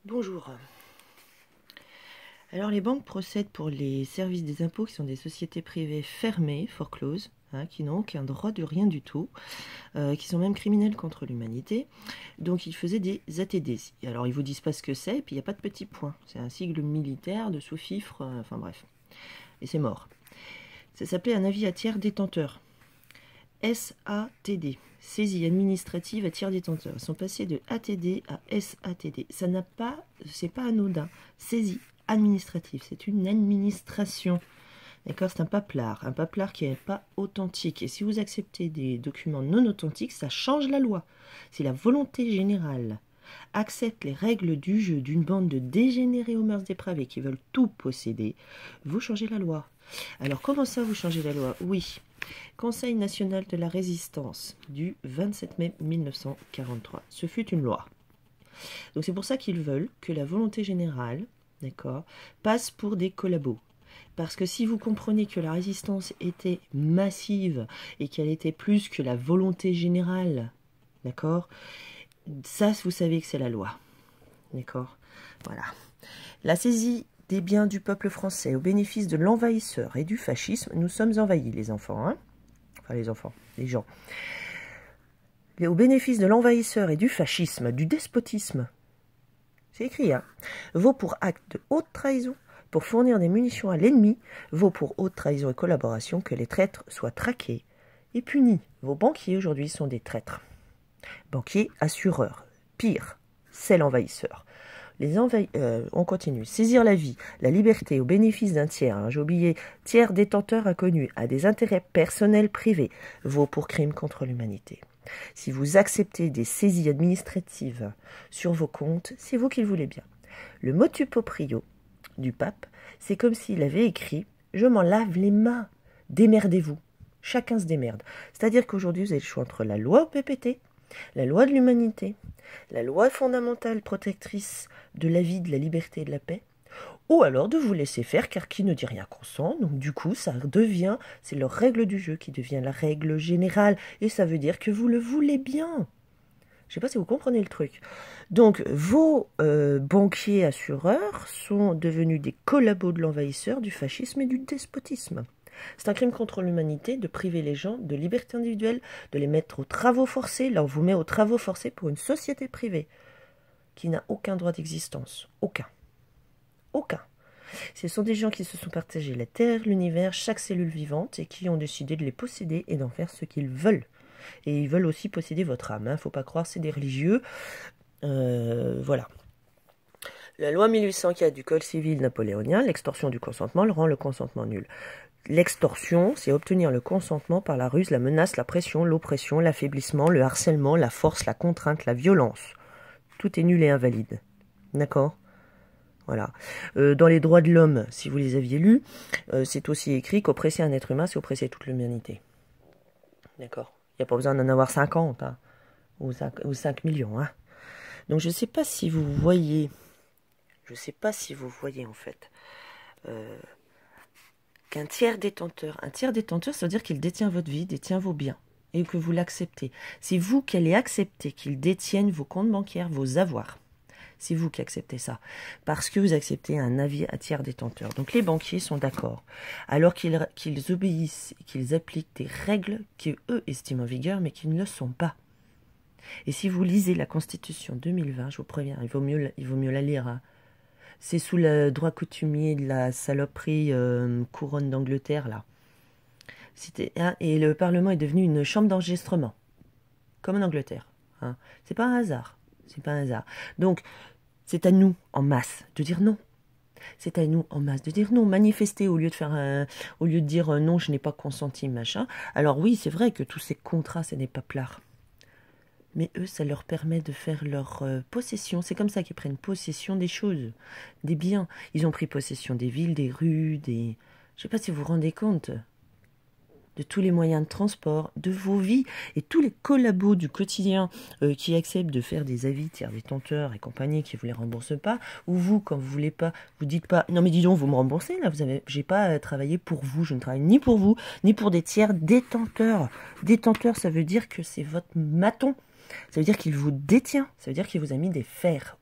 Bonjour. Alors les banques procèdent pour les services des impôts qui sont des sociétés privées fermées, forecloses, qui n'ont aucun droit de rien du tout, qui sont même criminels contre l'humanité. Donc ils faisaient des ATD. Alors ils vous disent pas ce que c'est, et puis il n'y a pas de petits points. C'est un sigle militaire de sous-fifre, enfin bref. Et c'est mort. Ça s'appelait un avis à tiers détenteur. SATD, saisie administrative à tiers détenteur. Ils sont passés de ATD à SATD. Ça n'a pas, c'est pas anodin. Saisie administrative, c'est une administration. D'accord, c'est un paplard qui n'est pas authentique. Et si vous acceptez des documents non authentiques, ça change la loi. Si la volonté générale accepte les règles du jeu d'une bande de dégénérés aux mœurs dépravées qui veulent tout posséder, vous changez la loi. Alors comment ça vous changez la loi? Oui, Conseil national de la résistance du 27 mai 1943. Ce fut une loi. Donc c'est pour ça qu'ils veulent que la volonté générale, d'accord, passe pour des collabos. Parce que si vous comprenez que la résistance était massive et qu'elle était plus que la volonté générale, d'accord, ça vous savez que c'est la loi. D'accord, voilà. La saisie des biens du peuple français au bénéfice de l'envahisseur et du fascisme, nous sommes envahis, les enfants, hein, enfin les enfants, les gens. Et au bénéfice de l'envahisseur et du fascisme, du despotisme, c'est écrit, hein, vaut pour acte de haute trahison, pour fournir des munitions à l'ennemi, vaut pour haute trahison et collaboration que les traîtres soient traqués et punis. Vos banquiers aujourd'hui sont des traîtres. Banquiers assureurs. Pire, c'est l'envahisseur. On continue. Saisir la vie, la liberté au bénéfice d'un tiers, hein, j'ai oublié, tiers détenteur inconnu, à des intérêts personnels privés, vaut pour crime contre l'humanité. Si vous acceptez des saisies administratives sur vos comptes, c'est vous qui le voulez bien. Le motu proprio du pape, c'est comme s'il avait écrit « Je m'en lave les mains, démerdez-vous ». Chacun se démerde. C'est-à-dire qu'aujourd'hui, vous avez le choix entre la loi au PPT, la loi de l'humanité, la loi fondamentale protectrice de la vie, de la liberté et de la paix, ou alors de vous laisser faire, car qui ne dit rien consent. Donc du coup, ça devient, c'est leur règle du jeu qui devient la règle générale, et ça veut dire que vous le voulez bien. Je ne sais pas si vous comprenez le truc. Donc vos banquiers assureurs sont devenus des collabos de l'envahisseur, du fascisme et du despotisme. C'est un crime contre l'humanité de priver les gens de liberté individuelle, de les mettre aux travaux forcés. Là, on vous met aux travaux forcés pour une société privée qui n'a aucun droit d'existence. Aucun. Aucun. Ce sont des gens qui se sont partagés la Terre, l'univers, chaque cellule vivante et qui ont décidé de les posséder et d'en faire ce qu'ils veulent. Et ils veulent aussi posséder votre âme. Hein. Faut pas croire, c'est des religieux. Voilà. La loi 1804 du Code civil napoléonien, l'extorsion du consentement, rend le consentement nul. L'extorsion, c'est obtenir le consentement par la ruse, la menace, la pression, l'oppression, l'affaiblissement, le harcèlement, la force, la contrainte, la violence. Tout est nul et invalide. D'accord ? Voilà. Dans les droits de l'homme, si vous les aviez lus, c'est aussi écrit qu'oppresser un être humain, c'est oppresser toute l'humanité. D'accord ? Il n'y a pas besoin d'en avoir 50, hein, ou 5 millions. Hein. Donc je ne sais pas si vous voyez, en fait, qu'un tiers détenteur, ça veut dire qu'il détient votre vie, détient vos biens, et que vous l'acceptez. C'est vous qui allez accepter qu'il détienne vos comptes bancaires, vos avoirs. C'est vous qui acceptez ça, parce que vous acceptez un avis à tiers détenteur. Donc les banquiers sont d'accord, alors qu'ils obéissent, qu'ils appliquent des règles qu'eux estiment en vigueur, mais qui ne le sont pas. Et si vous lisez la Constitution 2020, je vous préviens, il vaut mieux la lire, hein. C'est sous le droit coutumier de la saloperie couronne d'Angleterre, là. Et le Parlement est devenu une chambre d'enregistrement, comme en Angleterre. Hein. C'est pas un hasard. C'est pas un hasard. Donc, c'est à nous, en masse, de dire non. C'est à nous, en masse, de dire non. Manifester au lieu de dire non, je n'ai pas consenti, machin. Alors oui, c'est vrai que tous ces contrats, ce n'est pas plat. Mais eux, ça leur permet de faire leur possession. C'est comme ça qu'ils prennent possession des choses, des biens. Ils ont pris possession des villes, des rues, des... Je ne sais pas si vous vous rendez compte de tous les moyens de transport, de vos vies, et tous les collabos du quotidien qui acceptent de faire des avis tiers détenteurs et compagnie qui ne vous les remboursent pas, ou vous, quand vous voulez pas, vous dites pas, non mais dis donc, vous me remboursez, là, j'ai pas travaillé pour vous, je ne travaille ni pour vous, ni pour des tiers détenteurs. Détenteur, ça veut dire que c'est votre maton. Ça veut dire qu'il vous détient. Ça veut dire qu'il vous a mis des fers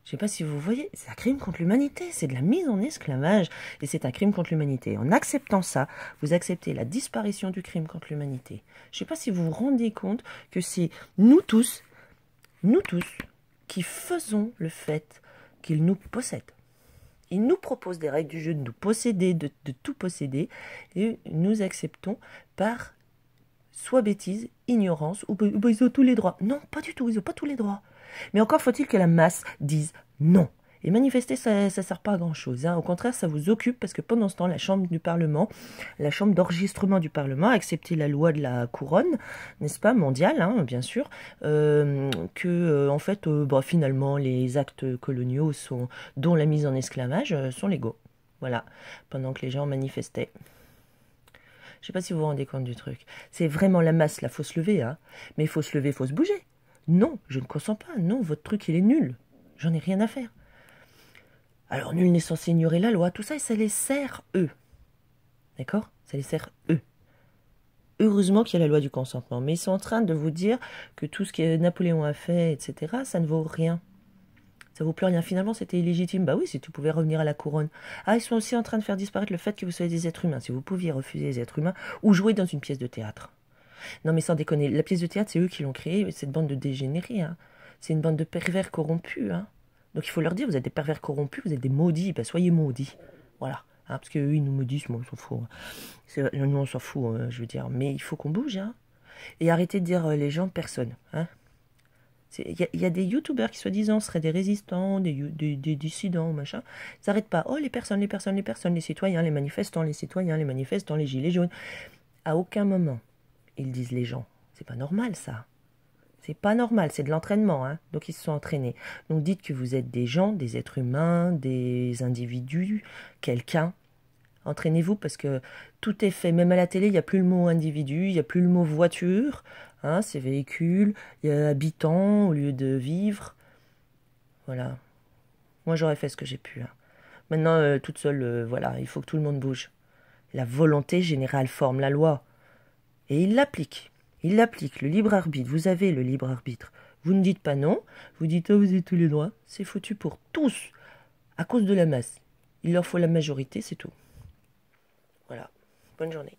Je ne sais pas si vous voyez, c'est un crime contre l'humanité, c'est de la mise en esclavage, et c'est un crime contre l'humanité. En acceptant ça, vous acceptez la disparition du crime contre l'humanité. Je ne sais pas si vous vous rendez compte que c'est nous tous, qui faisons le fait qu'ils nous possèdent. Ils nous proposent des règles du jeu de nous posséder, de tout posséder, et nous acceptons par soit bêtise, ignorance, ou ils ont tous les droits. Non, pas du tout, ils n'ont pas tous les droits. Mais encore faut-il que la masse dise non. Et manifester, ça ne sert pas à grand-chose. Hein. Au contraire, ça vous occupe parce que pendant ce temps, la Chambre du Parlement, la Chambre d'enregistrement du Parlement a accepté la loi de la couronne, n'est-ce pas, mondiale, hein, bien sûr, en fait, finalement, les actes coloniaux dont la mise en esclavage sont légaux. Voilà, pendant que les gens manifestaient. Je ne sais pas si vous vous rendez compte du truc. C'est vraiment la masse, là, faut se lever, hein. Mais il faut se lever, il faut se bouger. Non, je ne consens pas. Non, votre truc, il est nul. J'en ai rien à faire. Alors, nul n'est censé ignorer la loi. Tout ça, ça les sert, eux. D'accord? Ça les sert, eux. Heureusement qu'il y a la loi du consentement. Mais ils sont en train de vous dire que tout ce que Napoléon a fait, etc., ça ne vaut rien. Ça vaut plus rien. Finalement, c'était illégitime. Bah oui, si tu pouvais revenir à la couronne. Ah, ils sont aussi en train de faire disparaître le fait que vous soyez des êtres humains. Si vous pouviez refuser les êtres humains ou jouer dans une pièce de théâtre. Non mais sans déconner, la pièce de théâtre, c'est eux qui l'ont créée, cette bande de dégénérés. Hein. C'est une bande de pervers corrompus. Hein. Donc il faut leur dire, vous êtes des pervers corrompus, vous êtes des maudits, ben, soyez maudits. Voilà. Hein, parce qu'eux, ils nous maudissent, moi, on s'en fout. Nous, on s'en fout, je veux dire. Mais il faut qu'on bouge. Hein. Et arrêtez de dire les gens, personne. Hein. Il y a des youtubeurs qui soi-disant seraient des résistants, des dissidents, machin. Ils n'arrêtent pas. Oh, les personnes, les citoyens, les manifestants, les gilets jaunes. À aucun moment, ils disent les gens. C'est pas normal, ça. C'est pas normal, c'est de l'entraînement. Hein. Donc, ils se sont entraînés. Donc, dites que vous êtes des gens, des êtres humains, des individus, quelqu'un. Entraînez-vous parce que tout est fait. Même à la télé, il n'y a plus le mot individu, il n'y a plus le mot voiture. Hein, c'est véhicule, il y a habitant au lieu de vivre. Voilà. Moi, j'aurais fait ce que j'ai pu. Hein. Maintenant, toute seule, voilà, il faut que tout le monde bouge. La volonté générale forme la loi. Et il l'applique. Il l'applique, le libre arbitre. Vous avez le libre arbitre. Vous ne dites pas non. Vous dites, oh, vous avez tous les droits. C'est foutu pour tous. À cause de la masse. Il leur faut la majorité, c'est tout. Voilà. Bonne journée.